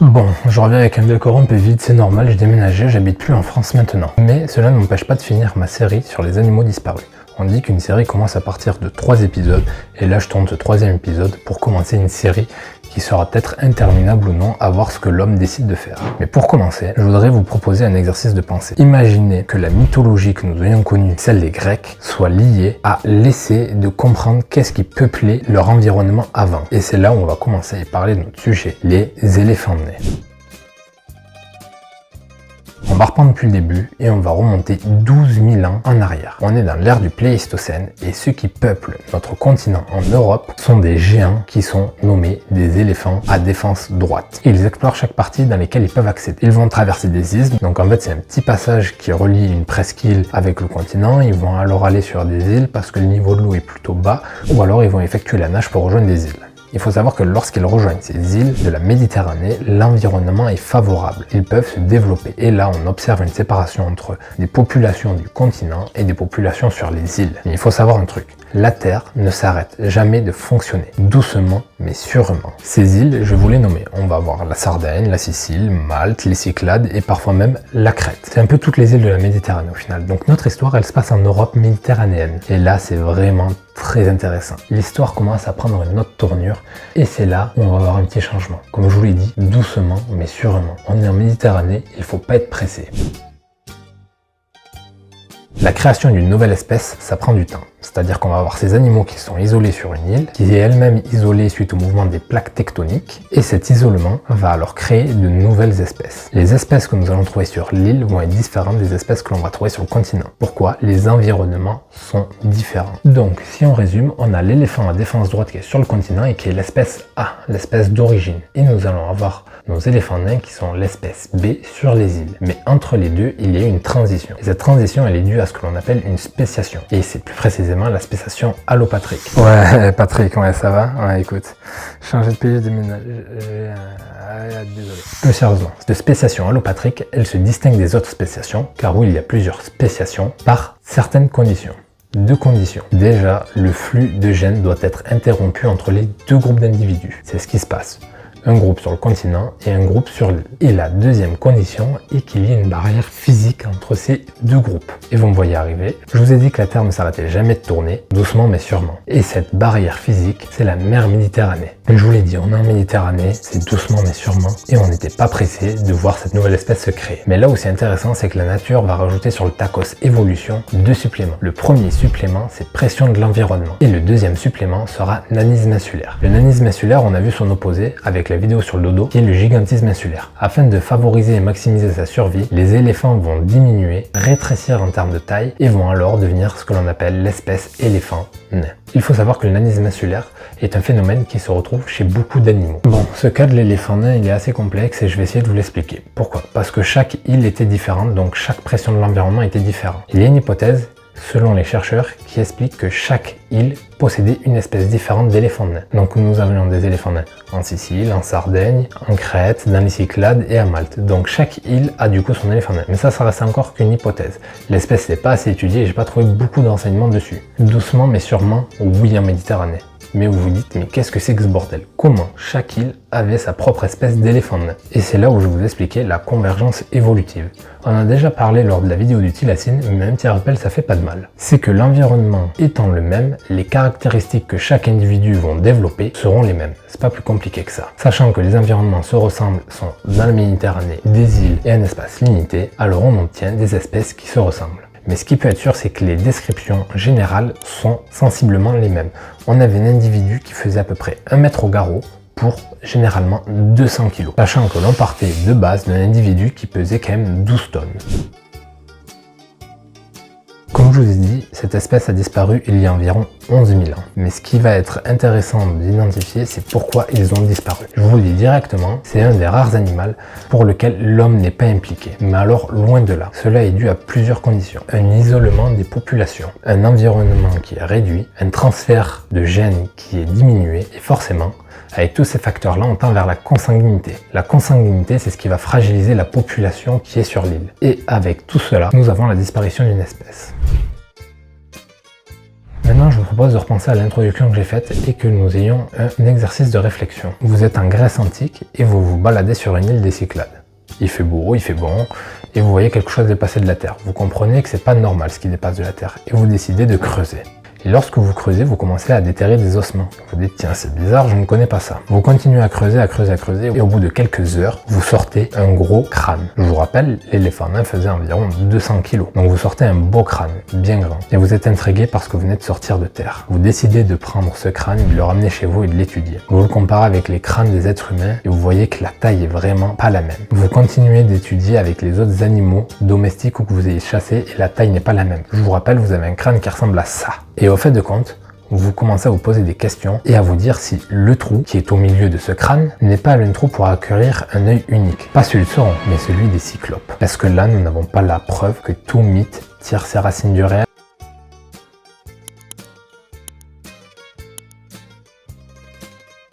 Bon, je reviens avec un décor un peu vide, c'est normal, j'ai déménagé, j'habite plus en France maintenant. Mais cela ne m'empêche pas de finir ma série sur les animaux disparus. On dit qu'une série commence à partir de 3 épisodes, et là je tourne ce 3e épisode pour commencer une série qui sera peut-être interminable ou non, à voir ce que l'homme décide de faire. Mais pour commencer, je voudrais vous proposer un exercice de pensée. Imaginez que la mythologie que nous ayons connue, celle des Grecs, soit liée à l'essai de comprendre qu'est-ce qui peuplait leur environnement avant. Et c'est là où on va commencer à parler de notre sujet, les éléphants de nez. On va reprendre depuis le début et on va remonter 12 000 ans en arrière. On est dans l'ère du Pléistocène et ceux qui peuplent notre continent en Europe sont des géants qui sont nommés des éléphants à défense droite. Ils explorent chaque partie dans lesquelles ils peuvent accéder. Ils vont traverser des isthmes, donc en fait c'est un petit passage qui relie une presqu'île avec le continent. Ils vont alors aller sur des îles parce que le niveau de l'eau est plutôt bas, ou alors ils vont effectuer la nage pour rejoindre des îles. Il faut savoir que lorsqu'ils rejoignent ces îles de la Méditerranée, l'environnement est favorable. Ils peuvent se développer. Et là, on observe une séparation entre des populations du continent et des populations sur les îles. Mais il faut savoir un truc. La Terre ne s'arrête jamais de fonctionner. Doucement, mais sûrement. Ces îles, je vous les nommer. On va avoir la Sardaigne, la Sicile, Malte, les Cyclades et parfois même la Crète. C'est un peu toutes les îles de la Méditerranée au final. Donc notre histoire, elle se passe en Europe méditerranéenne. Et là, c'est vraiment très intéressant. L'histoire commence à prendre une autre tournure et c'est là où on va avoir un petit changement. Comme je vous l'ai dit, doucement mais sûrement. On est en Méditerranée, il faut pas être pressé. La création d'une nouvelle espèce, ça prend du temps. C'est-à-dire qu'on va avoir ces animaux qui sont isolés sur une île, qui est elle-même isolée suite au mouvement des plaques tectoniques, et cet isolement va alors créer de nouvelles espèces. Les espèces que nous allons trouver sur l'île vont être différentes des espèces que l'on va trouver sur le continent. Pourquoi? Les environnements sont différents. Donc, si on résume, on a l'éléphant à défense droite qui est sur le continent et qui est l'espèce A, l'espèce d'origine. Et nous allons avoir nos éléphants nains qui sont l'espèce B sur les îles. Mais entre les deux, il y a une transition. Et cette transition, elle est due à ce que l'on appelle une spéciation. Et c'est plus précisément la spéciation allopatrique. Ouais, Patrick, ouais, ça va? Ouais, écoute, changer de pays, déménager... désolé. Plus sérieusement, cette spéciation allopatrique, elle se distingue des autres spéciations, car oui, il y a plusieurs spéciations, par certaines conditions. Deux conditions. Déjà, le flux de gènes doit être interrompu entre les deux groupes d'individus. C'est ce qui se passe. Un groupe sur le continent et un groupe sur l'île. Et la deuxième condition est qu'il y ait une barrière physique entre ces deux groupes. Et vous me voyez arriver, je vous ai dit que la Terre ne s'arrêtait jamais de tourner, doucement mais sûrement. Et cette barrière physique, c'est la mer Méditerranée. Comme je vous l'ai dit, on est en Méditerranée, c'est doucement mais sûrement, et on n'était pas pressé de voir cette nouvelle espèce se créer. Mais là où c'est intéressant, c'est que la nature va rajouter sur le tacos évolution 2 suppléments. Le premier supplément, c'est pression de l'environnement. Et le deuxième supplément sera nanisme insulaire. Le nanisme insulaire, on a vu son opposé avec la vidéo sur le dodo, qui est le gigantisme insulaire. Afin de favoriser et maximiser sa survie, les éléphants vont diminuer, rétrécir en termes de taille et vont alors devenir ce que l'on appelle l'espèce éléphant nain. Il faut savoir que le nanisme insulaire est un phénomène qui se retrouve chez beaucoup d'animaux. Bon, ce cas de l'éléphant nain, il est assez complexe et je vais essayer de vous l'expliquer. Pourquoi? Parce que chaque île était différente, donc chaque pression de l'environnement était différente. Il y a une hypothèse, selon les chercheurs, qui explique que chaque île possédait une espèce différente d'éléphant nain. Donc nous avions des éléphants nains en Sicile, en Sardaigne, en Crète, dans les Cyclades et à Malte. Donc chaque île a du coup son éléphant nain. Mais ça reste encore qu'une hypothèse. L'espèce n'est pas assez étudiée et j'ai pas trouvé beaucoup d'enseignements dessus. Doucement mais sûrement, oui en Méditerranée. Mais vous vous dites, mais qu'est-ce que c'est que ce bordel? Comment chaque île avait sa propre espèce d'éléphant nain? Et c'est là où je vais vous expliquer la convergence évolutive. On a déjà parlé lors de la vidéo du thylacine, mais un petit rappel, ça fait pas de mal. C'est que l'environnement étant le même, les caractéristiques que chaque individu vont développer seront les mêmes. C'est pas plus compliqué que ça. Sachant que les environnements se ressemblent, sont dans la Méditerranée, des îles et un espace limité, alors on obtient des espèces qui se ressemblent. Mais ce qui peut être sûr, c'est que les descriptions générales sont sensiblement les mêmes. On avait un individu qui faisait à peu près 1 mètre au garrot pour généralement 200 kg. Sachant que l'on partait de base d'un individu qui pesait quand même 12 tonnes. Comme je vous ai dit, cette espèce a disparu il y a environ 11 000 ans. Mais ce qui va être intéressant d'identifier, c'est pourquoi ils ont disparu. Je vous le dis directement, c'est un des rares animaux pour lequel l'homme n'est pas impliqué. Mais alors, loin de là. Cela est dû à plusieurs conditions. Un isolement des populations, un environnement qui est réduit, un transfert de gènes qui est diminué, et forcément, avec tous ces facteurs-là, on tend vers la consanguinité. La consanguinité, c'est ce qui va fragiliser la population qui est sur l'île. Et avec tout cela, nous avons la disparition d'une espèce. Maintenant, je vous propose propose de repenser à l'introduction que j'ai faite et que nous ayons un exercice de réflexion. Vous êtes en Grèce antique et vous vous baladez sur une île des Cyclades. Il fait beau, il fait bon, et vous voyez quelque chose dépasser de la terre. Vous comprenez que c'est pas normal ce qui dépasse de la terre, et vous décidez de creuser. Et lorsque vous creusez, vous commencez à déterrer des ossements. Vous dites, tiens, c'est bizarre, je ne connais pas ça. Vous continuez à creuser, et au bout de quelques heures, vous sortez un gros crâne. Je vous rappelle, l'éléphant nain faisait environ 200 kg. Donc vous sortez un beau crâne, bien grand. Et vous êtes intrigué parce que vous venez de sortir de terre. Vous décidez de prendre ce crâne, de le ramener chez vous et de l'étudier. Vous le comparez avec les crânes des êtres humains et vous voyez que la taille est vraiment pas la même. Vous continuez d'étudier avec les autres animaux domestiques ou que vous ayez chassés et la taille n'est pas la même. Je vous rappelle, vous avez un crâne qui ressemble à ça. Et au fait de compte, vous commencez à vous poser des questions et à vous dire si le trou qui est au milieu de ce crâne n'est pas un trou pour accueillir un œil unique. Pas celui de Sauron, mais celui des cyclopes. Parce que là, nous n'avons pas la preuve que tout mythe tire ses racines du réel.